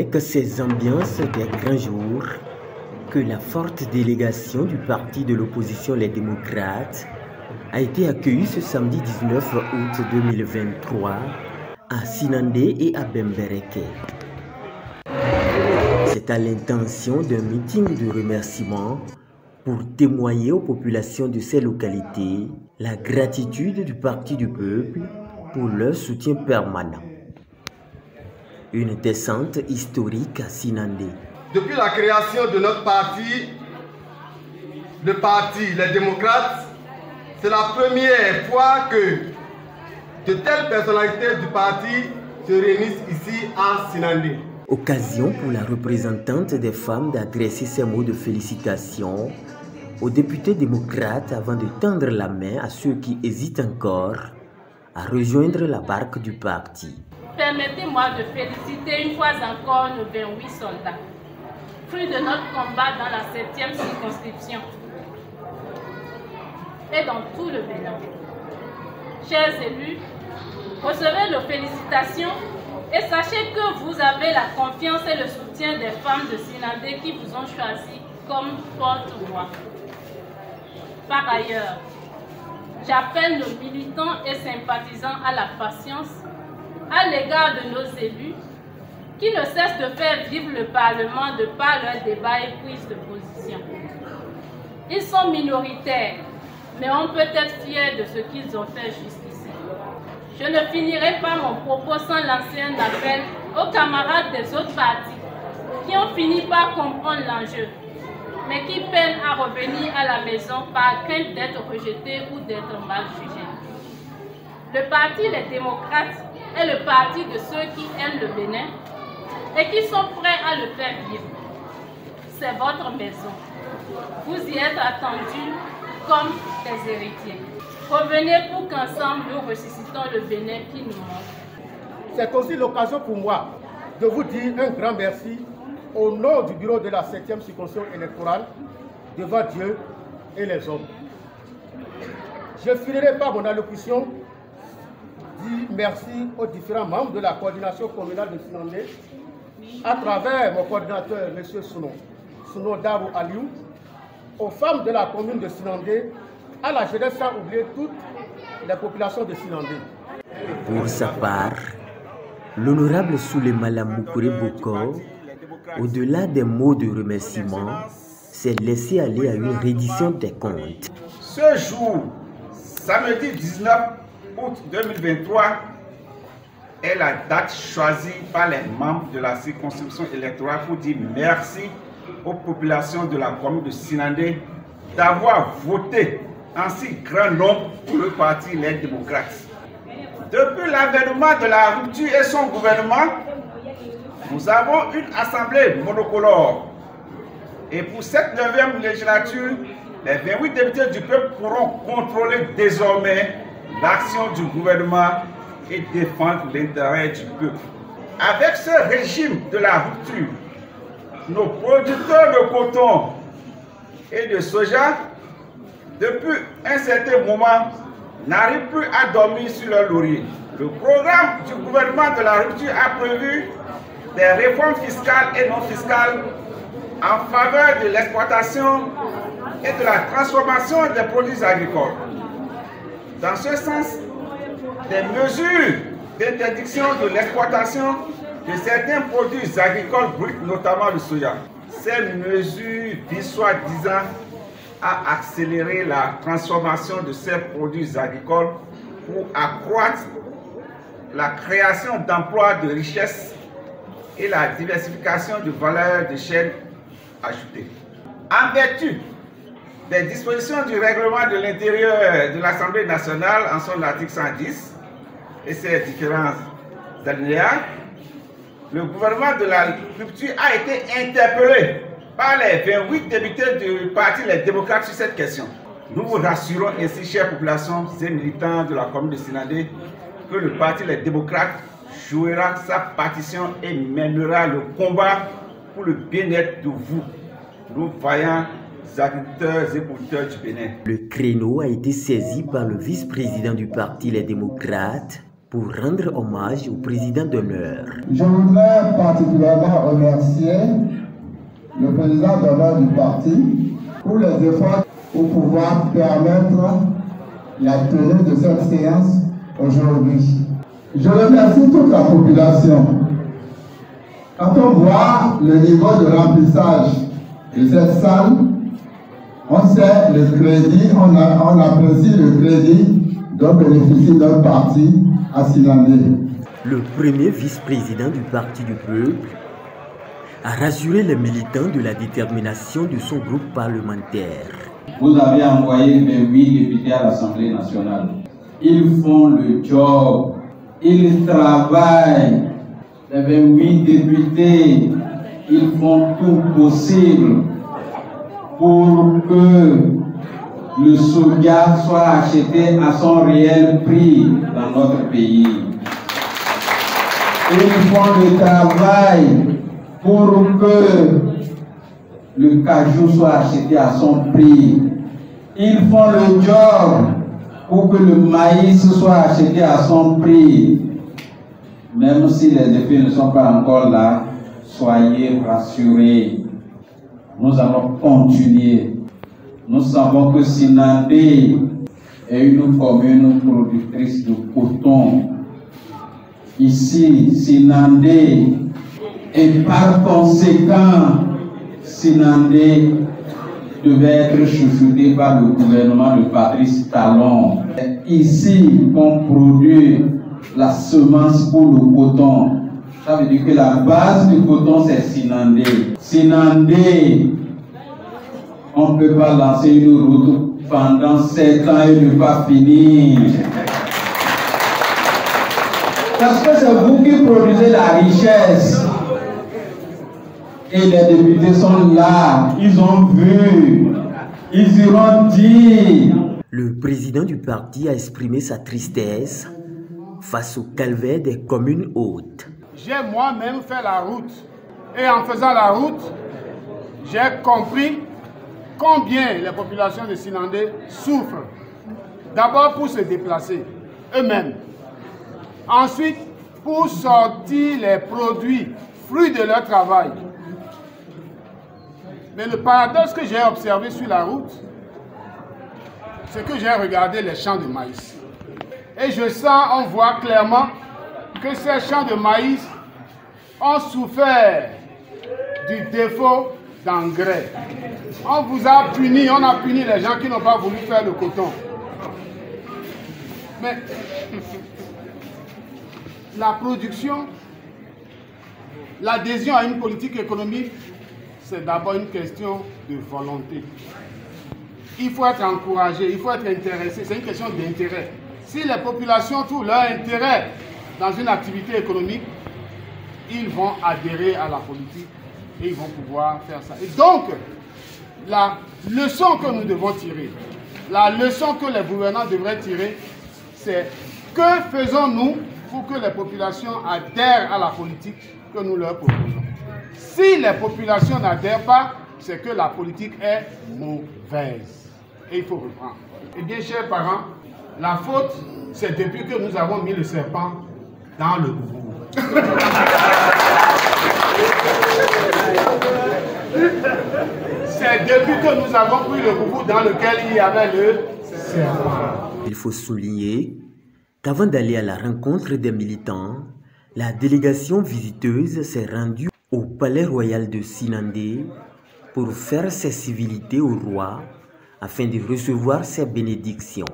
avec ces ambiances des grands jours que la forte délégation du parti de l'opposition Les Démocrates a été accueillie ce samedi 19 août 2023 à Sinandé et à Bembereke. C'est à l'intention d'un meeting de remerciement pour témoigner aux populations de ces localités la gratitude du Parti du Peuple pour leur soutien permanent. Une descente historique à Sinandé. Depuis la création de notre parti, le parti Les Démocrates, c'est la première fois que de telles personnalités du parti se réunissent ici à Sinandé. Occasion pour la représentante des femmes d'adresser ces mots de félicitations aux députés démocrates avant de tendre la main à ceux qui hésitent encore à rejoindre la barque du parti. Permettez-moi de féliciter une fois encore nos 28 soldats, fruits de notre combat dans la 7e circonscription et dans tout le Bénin. Chers élus, recevez nos félicitations et sachez que vous avez la confiance et le soutien des femmes de Sinandé qui vous ont choisi comme porte-voix. Par ailleurs, j'appelle nos militants et sympathisants à la patience à l'égard de nos élus qui ne cessent de faire vivre le Parlement de par leurs débats et prises de position. Ils sont minoritaires, mais on peut être fiers de ce qu'ils ont fait jusqu'ici. Je ne finirai pas mon propos sans lancer un appel aux camarades des autres partis qui ont fini par comprendre l'enjeu, mais qui peinent à revenir à la maison par crainte d'être rejetés ou d'être mal jugés. Le parti Les Démocrates est le parti de ceux qui aiment le Bénin et qui sont prêts à le faire vivre. C'est votre maison. Vous y êtes attendus comme des héritiers. Revenez pour qu'ensemble nous ressuscitons le Bénin qui nous manque. C'est aussi l'occasion pour moi de vous dire un grand merci au nom du bureau de la 7e circonscription électorale devant Dieu et les hommes. Je ne finirai pas mon allocution dire merci aux différents membres de la coordination communale de Sinandé à travers mon coordinateur, M. Souno Darou Aliou, aux femmes de la commune de Sinandé, à la jeunesse sans oublier toutes les populations de Sinandé. Pour sa part, l'honorable Souleymala Moukore Boko, au-delà des mots de remerciement, s'est laissé aller à une reddition des comptes. Ce jour, samedi 19 août 2023, est la date choisie par les membres de la circonscription électorale pour dire merci aux populations de la commune de Sinandé d'avoir voté en si grand nombre pour le parti Les Démocrates. Depuis l'avènement de la rupture et son gouvernement, nous avons une assemblée monocolore. Et pour cette 9e législature, les 28 députés du peuple pourront contrôler désormais l'action du gouvernement et défendre l'intérêt du peuple. Avec ce régime de la rupture, nos producteurs de coton et de soja, depuis un certain moment, n'arrivent plus à dormir sur leur laurier. Le programme du gouvernement de la rupture a prévu des réformes fiscales et non fiscales en faveur de l'exploitation et de la transformation des produits agricoles. Dans ce sens, des mesures d'interdiction de l'exploitation de certains produits agricoles bruts, notamment le soja. Ces mesures visent soi-disant à accélérer la transformation de ces produits agricoles pour accroître la création d'emplois de richesse et la diversification de valeurs de chaîne ajoutée. En vertu des dispositions du règlement de l'intérieur de l'Assemblée nationale en son article 110 et ses différents alinéas, le gouvernement de la rupture a été interpellé par les 28 députés du parti Les Démocrates sur cette question. Nous vous rassurons ainsi, chères populations et militants de la commune de Sinandé, que le parti Les Démocrates jouera sa partition et mènera le combat pour le bien-être de vous, nos vaillants agriculteurs et producteurs du Bénin. Le créneau a été saisi par le vice-président du parti Les Démocrates, pour rendre hommage au président d'honneur. Je voudrais particulièrement remercier le président d'honneur du parti pour les efforts pour pouvoir permettre la tenue de cette séance aujourd'hui. Je remercie toute la population. Quand on voit le niveau de remplissage de cette salle, on sait le crédit, on apprécie le crédit dont bénéficie notre parti à Sinandé. Le premier vice-président du Parti du Peuple a rassuré les militants de la détermination de son groupe parlementaire. Vous avez envoyé 28 députés à l'Assemblée nationale. Ils font le job, ils travaillent. Les 28 députés, ils font tout possible pour que le soja soit acheté à son réel prix dans notre pays. Ils font le travail pour que le cajou soit acheté à son prix. Ils font le job pour que le maïs soit acheté à son prix. Même si les effets ne sont pas encore là, soyez rassurés. Nous allons continuer. Nous savons que Sinandé est une commune productrice de coton. Ici, Sinandé, et par conséquent, Sinandé devait être chouchouté par le gouvernement de Patrice Talon. Ici, on produit la semence pour le coton. Ça veut dire que la base du coton, c'est Sinandé. Sinandé, on ne peut pas lancer une route pendant 7 ans et ne pas finir. Parce que c'est vous qui produisez la richesse. Et les députés sont là, ils ont vu, ils iront dire. Le président du parti a exprimé sa tristesse face au calvaire des communes hautes. J'ai moi-même fait la route. Et en faisant la route, j'ai compris combien les populations de Sinandé souffrent. D'abord pour se déplacer eux-mêmes. Ensuite, pour sortir les produits, fruits de leur travail. Mais le paradoxe que j'ai observé sur la route, c'est que j'ai regardé les champs de maïs. Et on voit clairement que ces champs de maïs ont souffert du défaut d'engrais. On vous a puni, on a puni les gens qui n'ont pas voulu faire le coton. Mais la production, l'adhésion à une politique économique, c'est d'abord une question de volonté. Il faut être encouragé, il faut être intéressé, c'est une question d'intérêt. Si les populations trouvent leur intérêt dans une activité économique, ils vont adhérer à la politique et ils vont pouvoir faire ça. Et donc, la leçon que nous devons tirer, la leçon que les gouvernants devraient tirer, c'est que faisons-nous pour que les populations adhèrent à la politique que nous leur proposons. Si les populations n'adhèrent pas, c'est que la politique est mauvaise. Et il faut reprendre. Eh bien, chers parents, la faute, c'est depuis que nous avons mis le serpent dans le boubou. C'est depuis que nous avons pris le boubou dans lequel il y avait le serpent. Il faut souligner qu'avant d'aller à la rencontre des militants, la délégation visiteuse s'est rendue au palais royal de Sinandé pour faire ses civilités au roi afin de recevoir ses bénédictions.